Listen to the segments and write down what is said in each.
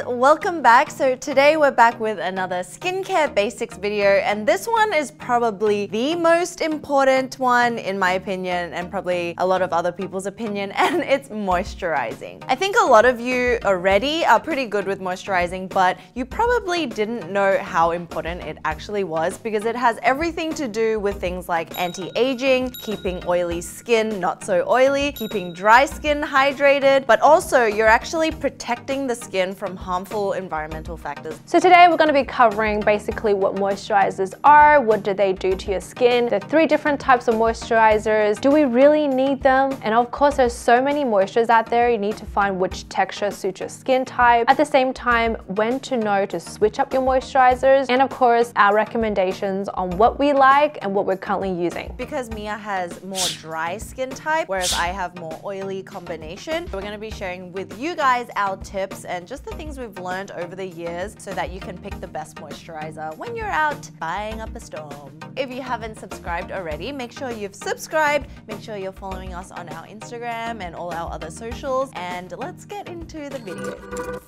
welcome back. So today we're back with another skincare basics video, and this one is probably the most important one in my opinion and probably a lot of other people's opinion, and it's moisturizing. I think a lot of you already are pretty good with moisturizing, but you probably didn't know how important it actually was because it has everything to do with things like anti-aging, keeping oily skin not so oily, keeping dry skin hydrated, but also you're actually protecting the skin from harmful environmental factors. So today we're going to be covering basically what moisturizers are, what do they do to your skin, the 3 different types of moisturizers, do we really need them? And of course there's so many moisturizers out there, you need to find which texture suits your skin type. At the same time, when to know to switch up your moisturizers, and of course our recommendations on what we like and what we're currently using. Because Mia has more dry skin type, whereas I have more oily combination, we're going to be sharing with you guys our tips and just the things we've learned over the years so that you can pick the best moisturizer when you're out buying up a storm. If you haven't subscribed already, make sure you've subscribed, make sure you're following us on our Instagram and all our other socials, and let's get into the video.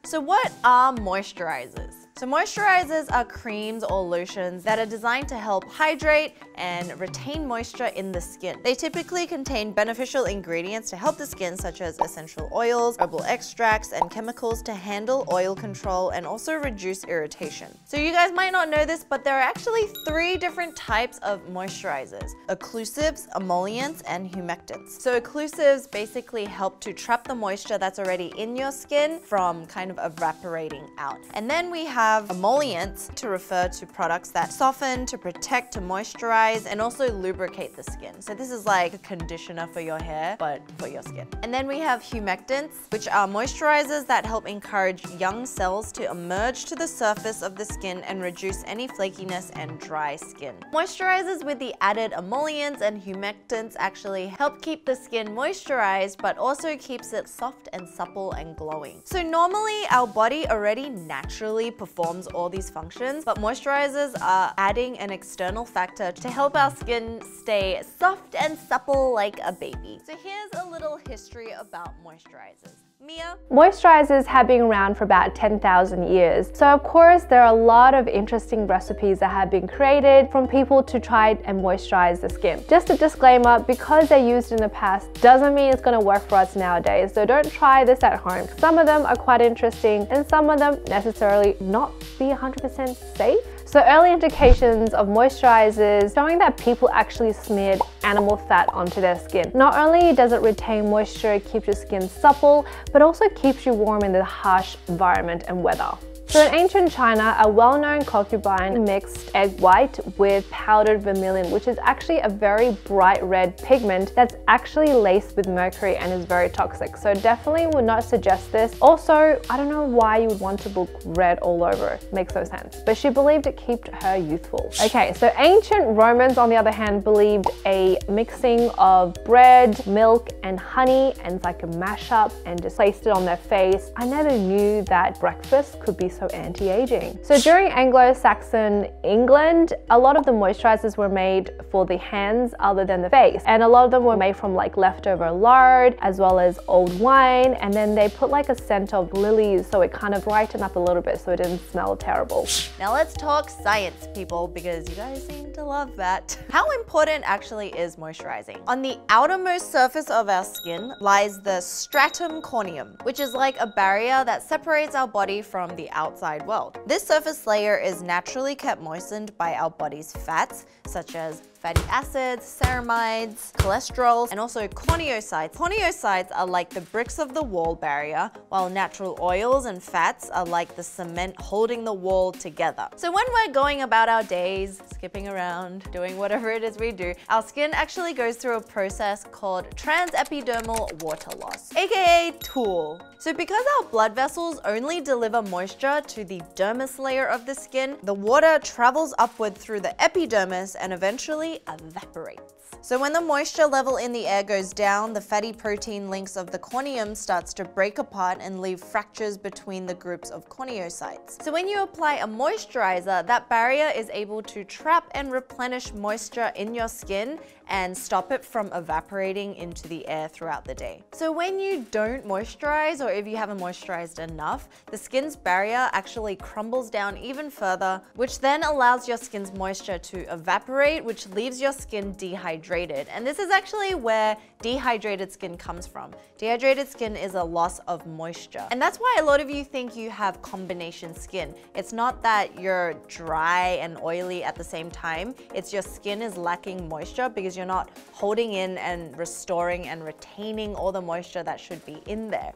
So what are moisturizers? So moisturizers are creams or lotions that are designed to help hydrate and retain moisture in the skin. They typically contain beneficial ingredients to help the skin, such as essential oils, herbal extracts, and chemicals to handle oil control and also reduce irritation. So you guys might not know this, but there are actually 3 different types of moisturizers: occlusives, emollients, and humectants. So occlusives basically help to trap the moisture that's already in your skin from kind of evaporating out. And then we have emollients to refer to products that soften, to protect, to moisturize, and also lubricate the skin. So this is like a conditioner for your hair, but for your skin. And then we have humectants, which are moisturizers that help encourage young cells to emerge to the surface of the skin and reduce any flakiness and dry skin. Moisturizers with the added emollients and humectants actually help keep the skin moisturized, but also keeps it soft and supple and glowing. So normally our body already naturally performs all these functions, but moisturizers are adding an external factor to help our skin stay soft and supple like a baby. So here's a little history about moisturizers. Mia? Moisturizers have been around for about 10,000 years. So of course there are a lot of interesting recipes that have been created from people to try and moisturize the skin. Just a disclaimer, because they're used in the past doesn't mean it's going to work for us nowadays. So don't try this at home. Some of them are quite interesting and some of them necessarily not be 100% safe. So early indications of moisturizers showing that people actually smeared animal fat onto their skin. Not only does it retain moisture, it keeps your skin supple, but also keeps you warm in the harsh environment and weather. So in ancient China, a well-known concubine mixed egg white with powdered vermilion, which is actually a very bright red pigment that's actually laced with mercury and is very toxic. So definitely would not suggest this. Also, I don't know why you would want to look red all over. Makes no sense. But she believed it kept her youthful. Okay, so ancient Romans, on the other hand, believed a mixing of bread, milk, and honey, and it's like a mashup, and just placed it on their face. I never knew that breakfast could be so anti-aging. So during Anglo-Saxon England, a lot of the moisturizers were made for the hands other than the face. And a lot of them were made from like leftover lard as well as old wine. And then they put like a scent of lilies so it kind of brightened up a little bit so it didn't smell terrible. Now let's talk science, people, because you guys seem to love that. How important actually is moisturizing? On the outermost surface of our skin lies the stratum corneum, which is like a barrier that separates our body from the outside world. This surface layer is naturally kept moistened by our body's fats, such as fatty acids, ceramides, cholesterol, and also corneocytes. Corneocytes are like the bricks of the wall barrier, while natural oils and fats are like the cement holding the wall together. So when we're going about our days, skipping around, doing whatever it is we do, our skin actually goes through a process called transepidermal water loss, aka TOOL. So because our blood vessels only deliver moisture to the dermis layer of the skin, the water travels upward through the epidermis and eventually evaporates. So when the moisture level in the air goes down, the fatty protein links of the corneum starts to break apart and leave fractures between the groups of corneocytes. So when you apply a moisturizer, that barrier is able to trap and replenish moisture in your skin and stop it from evaporating into the air throughout the day. So when you don't moisturize, or if you haven't moisturized enough, the skin's barrier actually crumbles down even further, which then allows your skin's moisture to evaporate, which leaves your skin dehydrated. And this is actually where dehydrated skin comes from. Dehydrated skin is a loss of moisture. And that's why a lot of you think you have combination skin. It's not that you're dry and oily at the same time, it's your skin is lacking moisture because you're not holding in and restoring and retaining all the moisture that should be in there.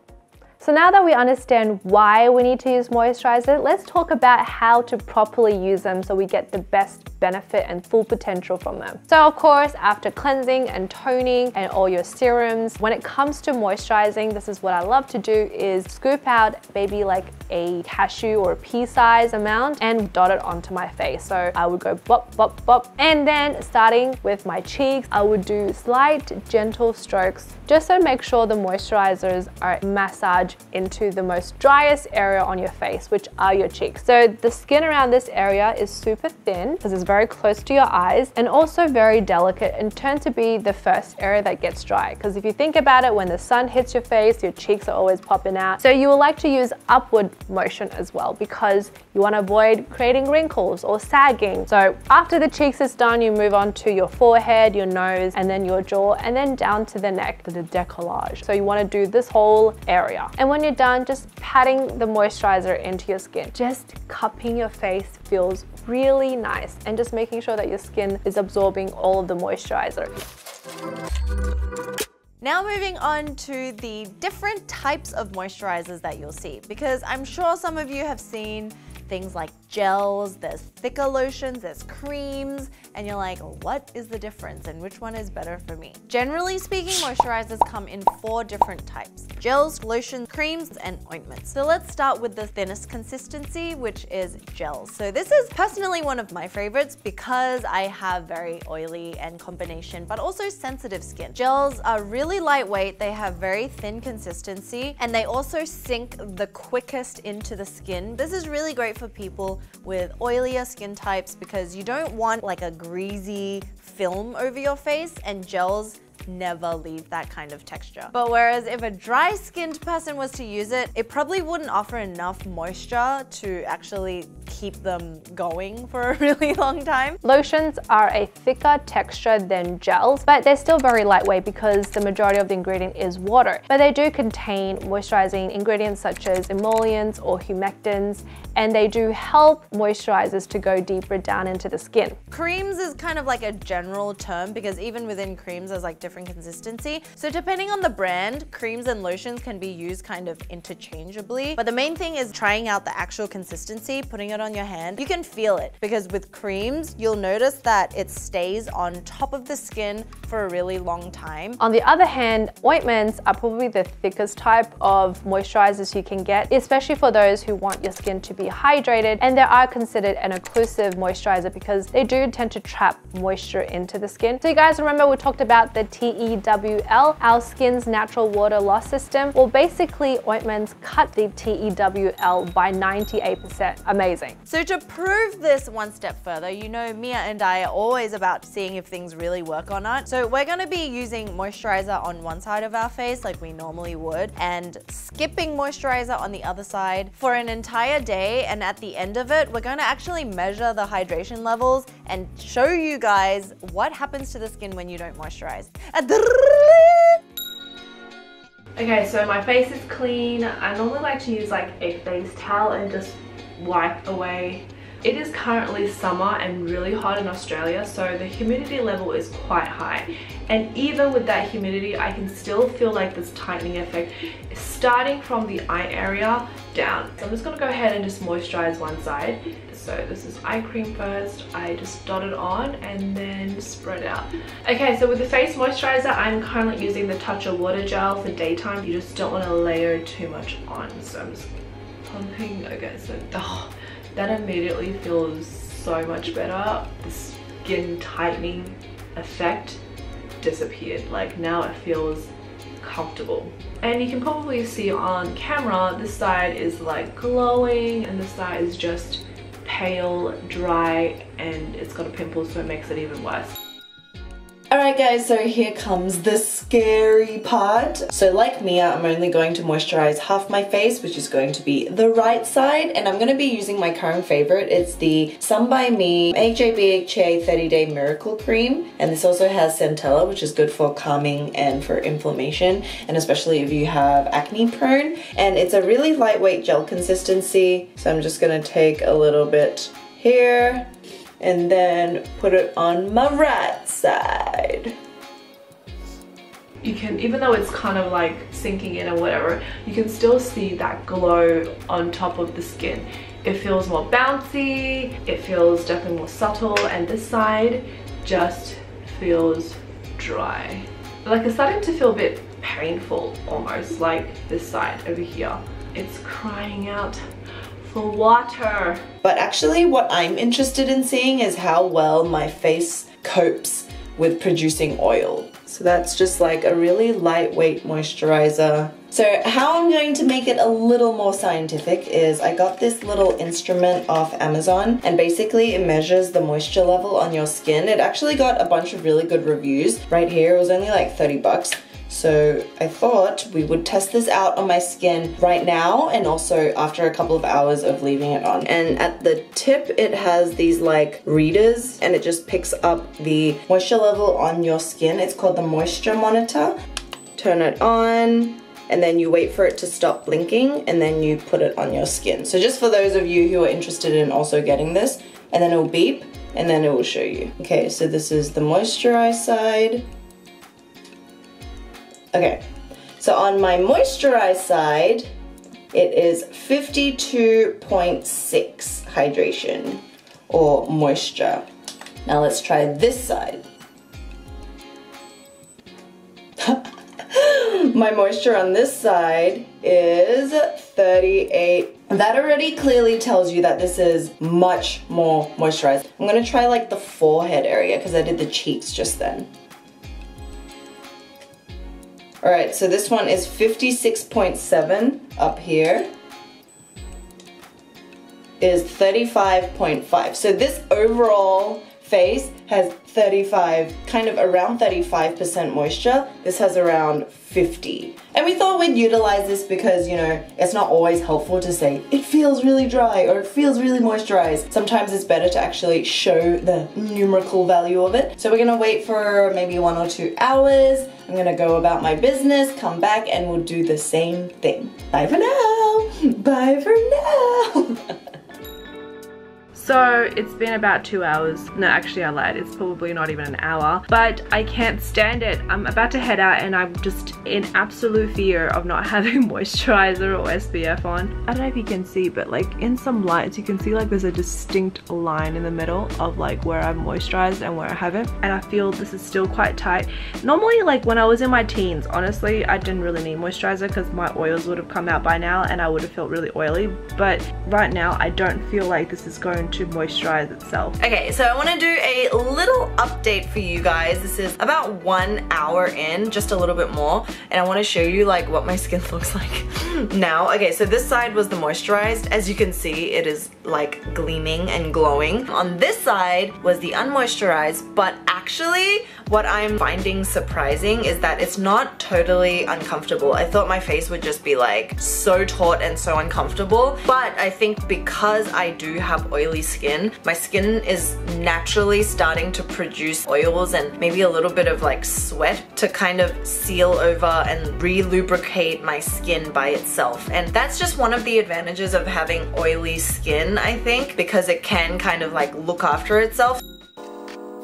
So now that we understand why we need to use moisturizer, let's talk about how to properly use them so we get the best benefit and full potential from them. So of course, after cleansing and toning and all your serums, when it comes to moisturizing, this is what I love to do is scoop out maybe like a cashew or a pea size amount and dot it onto my face. So I would go bop, bop, bop. And then starting with my cheeks, I would do slight, gentle strokes just to make sure the moisturizers are massaged into the most driest area on your face, which are your cheeks. So the skin around this area is super thin because it's very close to your eyes and also very delicate and tend to be the first area that gets dry. Because if you think about it, when the sun hits your face, your cheeks are always popping out. So you will like to use upward motion as well because you want to avoid creating wrinkles or sagging. So after the cheeks is done, you move on to your forehead, your nose, and then your jaw, and then down to the neck, the décollage. So you want to do this whole area. And when you're done, just patting the moisturizer into your skin. Just cupping your face feels really nice and just making sure that your skin is absorbing all of the moisturizer. Now moving on to the different types of moisturizers that you'll see, because I'm sure some of you have seen things like gels, there's thicker lotions, there's creams, and you're like, what is the difference and which one is better for me? Generally speaking, moisturizers come in 4 different types: gels, lotions, creams, and ointments. So let's start with the thinnest consistency, which is gels. So this is personally one of my favorites because I have very oily and combination, but also sensitive skin. Gels are really lightweight, they have very thin consistency, and they also sink the quickest into the skin. This is really great for people with oilier skin types because you don't want like a greasy film over your face, and gels never leave that kind of texture. But whereas if a dry skinned person was to use it, it probably wouldn't offer enough moisture to actually keep them going for a really long time. Lotions are a thicker texture than gels, but they're still very lightweight because the majority of the ingredient is water. But they do contain moisturizing ingredients such as emollients or humectants, and they do help moisturizers to go deeper down into the skin. Creams is kind of like a general term because even within creams there's like different consistency. So depending on the brand, creams and lotions can be used kind of interchangeably. But the main thing is trying out the actual consistency, putting it on your hand. You can feel it because with creams, you'll notice that it stays on top of the skin for a really long time. On the other hand, ointments are probably the thickest type of moisturizers you can get, especially for those who want your skin to be hydrated, and they are considered an occlusive moisturizer because they do tend to trap moisture into the skin. So you guys remember we talked about the TEWL, our skin's natural water loss system? Well, basically ointments cut the TEWL by 98%. Amazing. So to prove this one step further, you know Mia and I are always about seeing if things really work or not. So we're going to be using moisturizer on one side of our face like we normally would and skipping moisturizer on the other side for an entire day, and at the end of it we're going to actually measure the hydration levels and show you guys what happens to the skin when you don't moisturize. Okay, so my face is clean. I normally like to use like a face towel and just wipe away. It is currently summer and really hot in Australia, so the humidity level is quite high. And even with that humidity, I can still feel like this tightening effect starting from the eye area down. So I'm just gonna go ahead and just moisturize one side. So this is eye cream first. I just dot it on and then spread out. Okay, so with the face moisturizer, I'm currently using the Tatcha The Water Gel for daytime. You just don't want to layer too much on. So I'm just pumping. Okay, so that immediately feels so much better. The skin tightening effect disappeared. Like now it feels comfortable. And you can probably see on camera, this side is like glowing and this side is just pale, dry, and it's got a pimple, so it makes it even worse. Alright guys, so here comes the scary part. So like Mia, I'm only going to moisturize half my face, which is going to be the right side, and I'm going to be using my current favorite. It's the Sun by Me HA/BHA 30-Day Miracle Cream, and this also has centella, which is good for calming and for inflammation, and especially if you have acne prone. And it's a really lightweight gel consistency, so I'm just going to take a little bit here and then put it on my right side. You can, even though it's kind of like sinking in or whatever, you can still see that glow on top of the skin. It feels more bouncy, it feels definitely more subtle, and this side just feels dry. Like it's starting to feel a bit painful almost, like this side over here. It's crying out for water. But actually what I'm interested in seeing is how well my face copes with producing oil. So that's just like a really lightweight moisturizer. So how I'm going to make it a little more scientific is I got this little instrument off Amazon, and basically it measures the moisture level on your skin. It actually got a bunch of really good reviews. Right here it was only like 30 bucks. So I thought we would test this out on my skin right now and also after a couple of hours of leaving it on. And at the tip it has these like readers and it just picks up the moisture level on your skin. It's called the Moisture Monitor. Turn it on and then you wait for it to stop blinking and then you put it on your skin. So just for those of you who are interested in also getting this, and then it will beep and then it will show you. Okay, so this is the moisturized side. Okay, so on my moisturized side, it is 52.6 hydration or moisture. Now let's try this side. My moisture on this side is 38. That already clearly tells you that this is much more moisturized. I'm gonna try like the forehead area because I did the cheeks just then. Alright, so this one is 56.7 up here, is 35.5. So this overall face has 35, kind of around 35% moisture. This has around 50. And we thought we'd utilize this because, you know, it's not always helpful to say it feels really dry or it feels really moisturized. Sometimes it's better to actually show the numerical value of it. So we're gonna wait for maybe 1 or 2 hours. I'm gonna go about my business, come back, and we'll do the same thing. Bye for now. Bye for now. So it's been about 2 hours. No, actually I lied. It's probably not even an hour, but I can't stand it. I'm about to head out and I'm just in absolute fear of not having moisturizer or SPF on. I don't know if you can see, but like in some lights you can see like there's a distinct line in the middle of like where I'm moisturized and where I haven't, and I feel this is still quite tight. Normally, like when I was in my teens, honestly I didn't really need moisturizer because my oils would have come out by now and I would have felt really oily, but right now I don't feel like this is going to moisturize itself. Okay, so I want to do a little update for you guys. This is about 1 hour in, just a little bit more, and I want to show you like what my skin looks like now. Okay, so this side was the moisturized. As you can see, it is like gleaming and glowing. On this side was the unmoisturized, but actually what I'm finding surprising is that it's not totally uncomfortable. I thought my face would just be like so taut and so uncomfortable, but I think because I do have oily skin, my skin is naturally starting to produce oils and maybe a little bit of like sweat to kind of seal over and re-lubricate my skin by itself. And that's just one of the advantages of having oily skin, I think, because it can kind of like look after itself.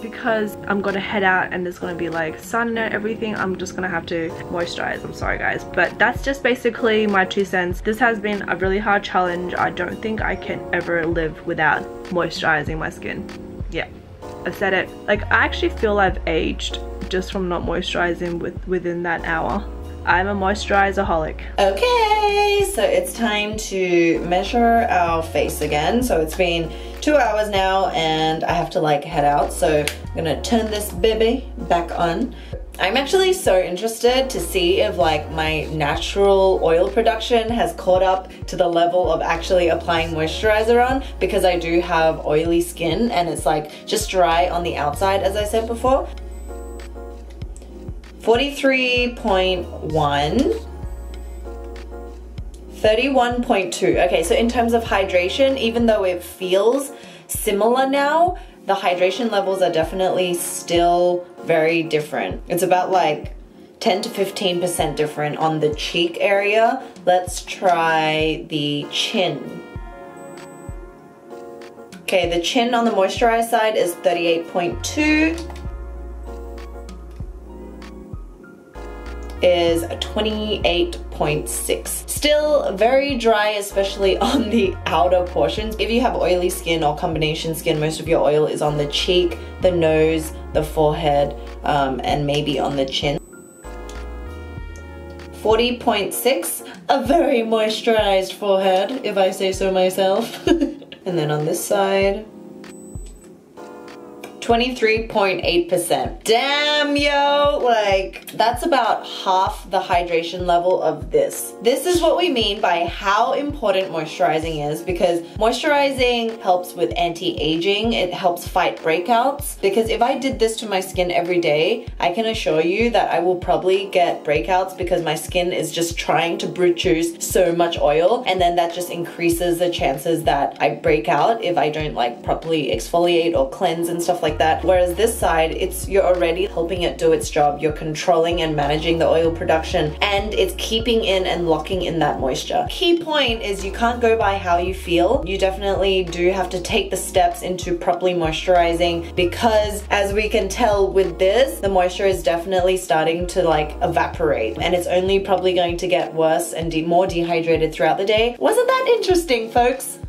Because I'm gonna head out and there's gonna be like sun and everything, I'm just gonna have to moisturize. I'm sorry guys, but that's just basically my 2 cents. This has been a really hard challenge. I don't think I can ever live without moisturizing my skin. Yeah, I said it. Like I actually feel I've aged just from not moisturizing within that hour. I'm a moisturizer-holic. Okay, so it's time to measure our face again. So it's been 2 hours now and I have to like head out. So I'm gonna turn this baby back on. I'm actually so interested to see if like my natural oil production has caught up to the level of actually applying moisturizer on, because I do have oily skin and it's like just dry on the outside, as I said before. 43.1, 31.2. Okay, so in terms of hydration, even though it feels similar now, the hydration levels are definitely still very different. It's about like 10 to 15% different on the cheek area. Let's try the chin. Okay, the chin on the moisturized side is 38.2. Is 28.6. Still very dry, especially on the outer portions. If you have oily skin or combination skin, most of your oil is on the cheek, the nose, the forehead, and maybe on the chin. 40.6, a very moisturized forehead, if I say so myself. And then on this side, 23.8%. Damn, yo, like that's about half the hydration level of this. This is what we mean by how important moisturizing is, because moisturizing helps with anti-aging. It helps fight breakouts, because if I did this to my skin every day, I can assure you that I will probably get breakouts because my skin is just trying to produce so much oil, and then that just increases the chances that I break out if I don't like properly exfoliate or cleanse and stuff like that. Whereas this side, you're already helping it do its job. You're controlling and managing the oil production, and it's keeping in and locking in that moisture. Key point is you can't go by how you feel. You definitely do have to take the steps into properly moisturizing, because as we can tell with this, the moisture is definitely starting to like evaporate, and it's only probably going to get worse and more dehydrated throughout the day. Wasn't that interesting, folks?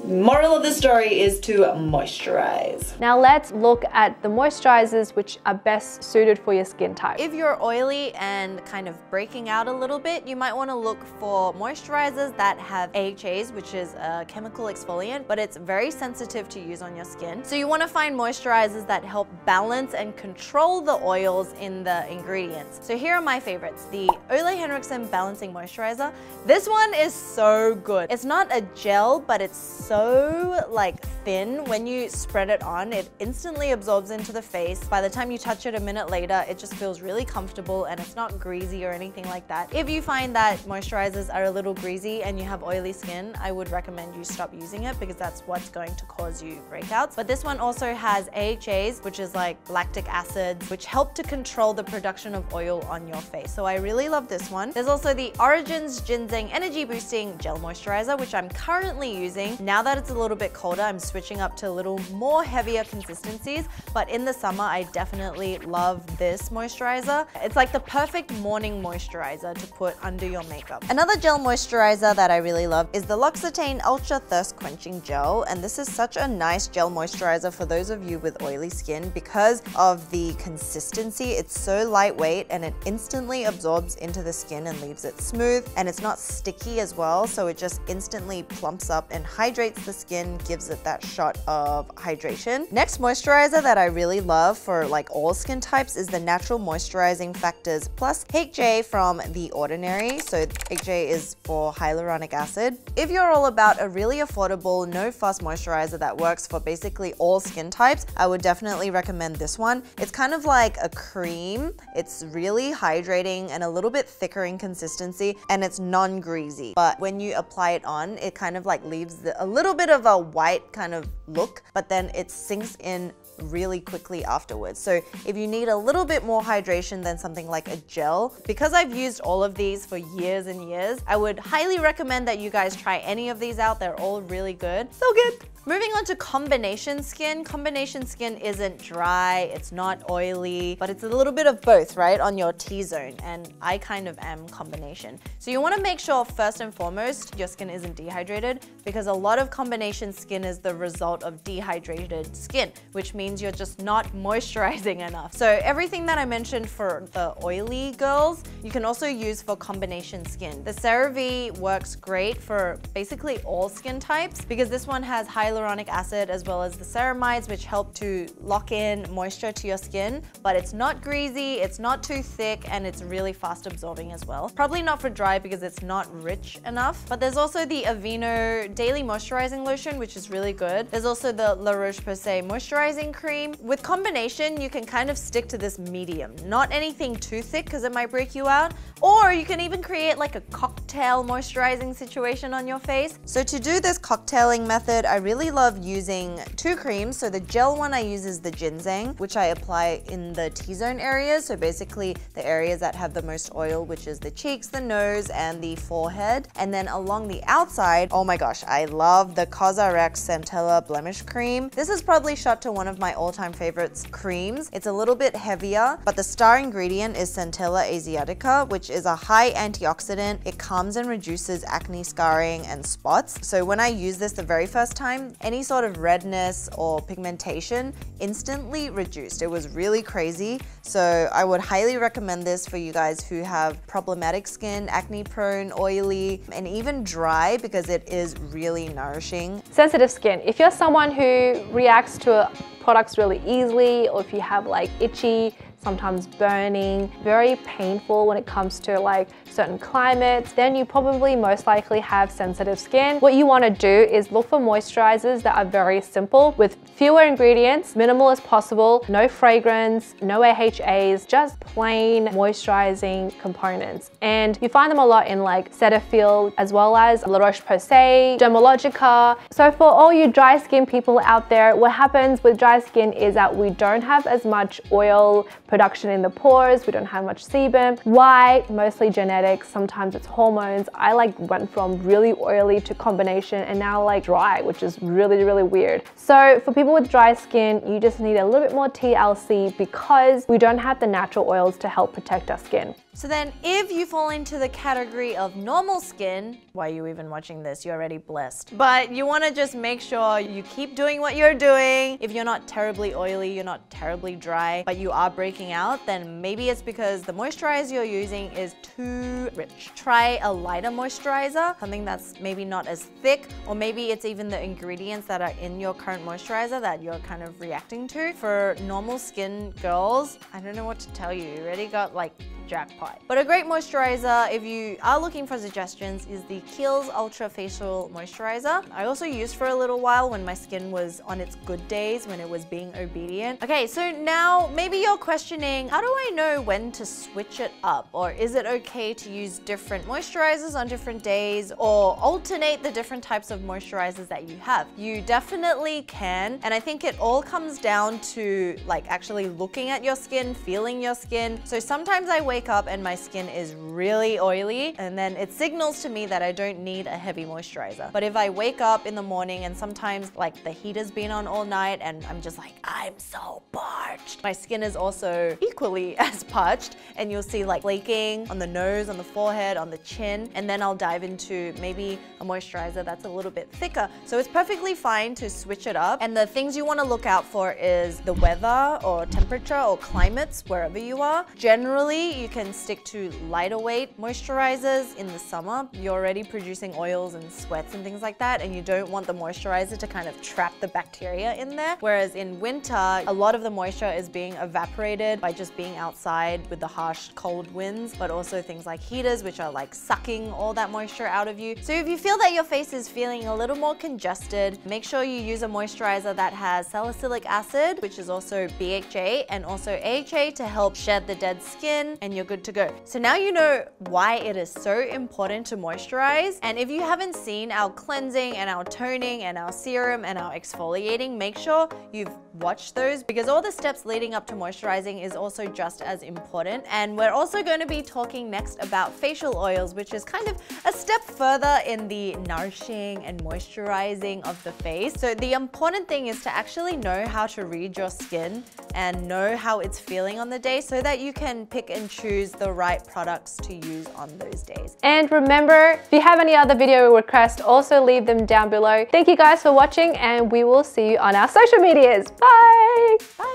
Moral of the story is to moisturize. Now let's look at the moisturizers which are best suited for your skin type. If you're oily and kind of breaking out a little bit, you might want to look for moisturizers that have AHAs, which is a chemical exfoliant, but it's very sensitive to use on your skin. So you want to find moisturizers that help balance and control the oils in the ingredients. So here are my favorites. The Ole Henriksen Balancing Moisturizer. This one is so good. It's not a gel, but it's so like thin. When you spread it on, it instantly absorbs into the face. By the time you touch it a minute later, it just feels really comfortable and it's not greasy or anything like that. If you find that moisturizers are a little greasy and you have oily skin, I would recommend you stop using it, because that's what's going to cause you breakouts. But this one also has AHAs, which is like lactic acids, which help to control the production of oil on your face. So I really love this one. There's also the Origins Ginseng Energy Boosting Gel Moisturizer, which I'm currently using. Now that it's a little bit colder, I'm switching up to a little more heavier consistencies, but in the summer, I definitely love this moisturizer. It's like the perfect morning moisturizer to put under your makeup. Another gel moisturizer that I really love is the L'Occitane Ultra Thirst Quenching Gel, and this is such a nice gel moisturizer for those of you with oily skin because of the consistency. It's so lightweight and it instantly absorbs into the skin and leaves it smooth, and it's not sticky as well, so it just instantly plumps up and hydrates the skin, gives it that shot of hydration. Next moisturizer that I really love for like all skin types is the Natural Moisturizing Factors Plus HJ from The Ordinary. So HJ is for hyaluronic acid. If you're all about a really affordable, no fuss moisturizer that works for basically all skin types, I would definitely recommend this one. It's kind of like a cream. It's really hydrating and a little bit thicker in consistency, and it's non-greasy. But when you apply it on, it kind of like leaves a little bit of a white kind of look, but then it sinks in really quickly afterwards. So if you need a little bit more hydration than something like a gel, because I've used all of these for years and years, I would highly recommend that you guys try any of these out. They're all really good. So good. Moving on to combination skin. Combination skin isn't dry, it's not oily, but it's a little bit of both, right, on your T-zone, and I kind of am combination. So you want to make sure first and foremost your skin isn't dehydrated, because a lot of combination skin is the result of dehydrated skin, which means you're just not moisturizing enough. So everything that I mentioned for the oily girls, you can also use for combination skin. The CeraVe works great for basically all skin types, because this one has hyaluronic hyaluronic acid as well as the ceramides, which help to lock in moisture to your skin, but it's not greasy, it's not too thick, and it's really fast absorbing as well. Probably not for dry because it's not rich enough. But there's also the Aveeno Daily Moisturizing Lotion, which is really good. There's also the La Roche-Posay Moisturizing Cream. With combination, you can kind of stick to this medium. Not anything too thick because it might break you out. Or you can even create like a cocktail moisturizing situation on your face. So to do this cocktailing method, I really love using two creams. So the gel one I use is the ginseng, which I apply in the T-zone areas. So basically the areas that have the most oil, which is the cheeks, the nose, and the forehead. And then along the outside, oh my gosh, I love the CosRx Centella Blemish Cream. This is probably shot to one of my all-time favorites creams. It's a little bit heavier, but the star ingredient is Centella Asiatica, which is a high antioxidant. It calms and reduces acne scarring and spots. So when I use this the very first time, any sort of redness or pigmentation instantly reduced. It was really crazy. So I would highly recommend this for you guys who have problematic skin, acne prone, oily, and even dry, because it is really nourishing. Sensitive skin. If you're someone who reacts to products really easily, or if you have like itchy, sometimes burning, very painful when it comes to like certain climates, then you probably most likely have sensitive skin. What you want to do is look for moisturizers that are very simple with fewer ingredients, minimal as possible, no fragrance, no AHAs, just plain moisturizing components. And you find them a lot in like Cetaphil as well as La Roche-Posay, Dermalogica. So for all you dry skin people out there, what happens with dry skin is that we don't have as much oil production in the pores, we don't have much sebum. Why? Mostly genetics, sometimes it's hormones. I like went from really oily to combination and now like dry, which is really, really weird. So for people with dry skin, you just need a little bit more TLC because we don't have the natural oils to help protect our skin. So then if you fall into the category of normal skin, why are you even watching this? You're already blessed. But you want to just make sure you keep doing what you're doing. If you're not terribly oily, you're not terribly dry, but you are breaking out, then maybe it's because the moisturizer you're using is too rich. Try a lighter moisturizer, something that's maybe not as thick, or maybe it's even the ingredients that are in your current moisturizer that you're kind of reacting to. For normal skin girls, I don't know what to tell you. You already got like jackpot. But a great moisturizer, if you are looking for suggestions, is the Kiehl's Ultra Facial Moisturizer. I also used for a little while when my skin was on its good days, when it was being obedient. Okay, so now maybe you're questioning, how do I know when to switch it up? Or is it okay to use different moisturizers on different days, or alternate the different types of moisturizers that you have? You definitely can, and I think it all comes down to like actually looking at your skin, feeling your skin. So sometimes I wake up and my skin is really oily, and then it signals to me that I don't need a heavy moisturizer. But if I wake up in the morning and sometimes like the heater's been on all night and I'm just like, I'm so parched, my skin is also equally as parched, and you'll see like flaking on the nose, on the forehead, on the chin, and then I'll dive into maybe a moisturizer that's a little bit thicker. So it's perfectly fine to switch it up, and the things you want to look out for is the weather or temperature or climates wherever you are. Generally, you can stick to lighter weight moisturizers in the summer. You're already producing oils and sweats and things like that, and you don't want the moisturizer to kind of trap the bacteria in there. Whereas in winter, a lot of the moisture is being evaporated by just being outside with the harsh cold winds, but also things like heaters, which are like sucking all that moisture out of you. So if you feel that your face is feeling a little more congested, make sure you use a moisturizer that has salicylic acid, which is also BHA, and also AHA to help shed the dead skin, and you're good to go. So now you know why it is so important to moisturize. And if you haven't seen our cleansing and our toning and our serum and our exfoliating, make sure you've watched those, because all the steps leading up to moisturizing is also just as important. And we're also going to be talking next about facial oils, which is kind of a step further in the nourishing and moisturizing of the face. So the important thing is to actually know how to read your skin and know how it's feeling on the day, so that you can pick and choose the right products to use on those days. And remember, if you have any other video requests, also leave them down below. Thank you guys for watching, and we will see you on our social medias. Bye! Bye!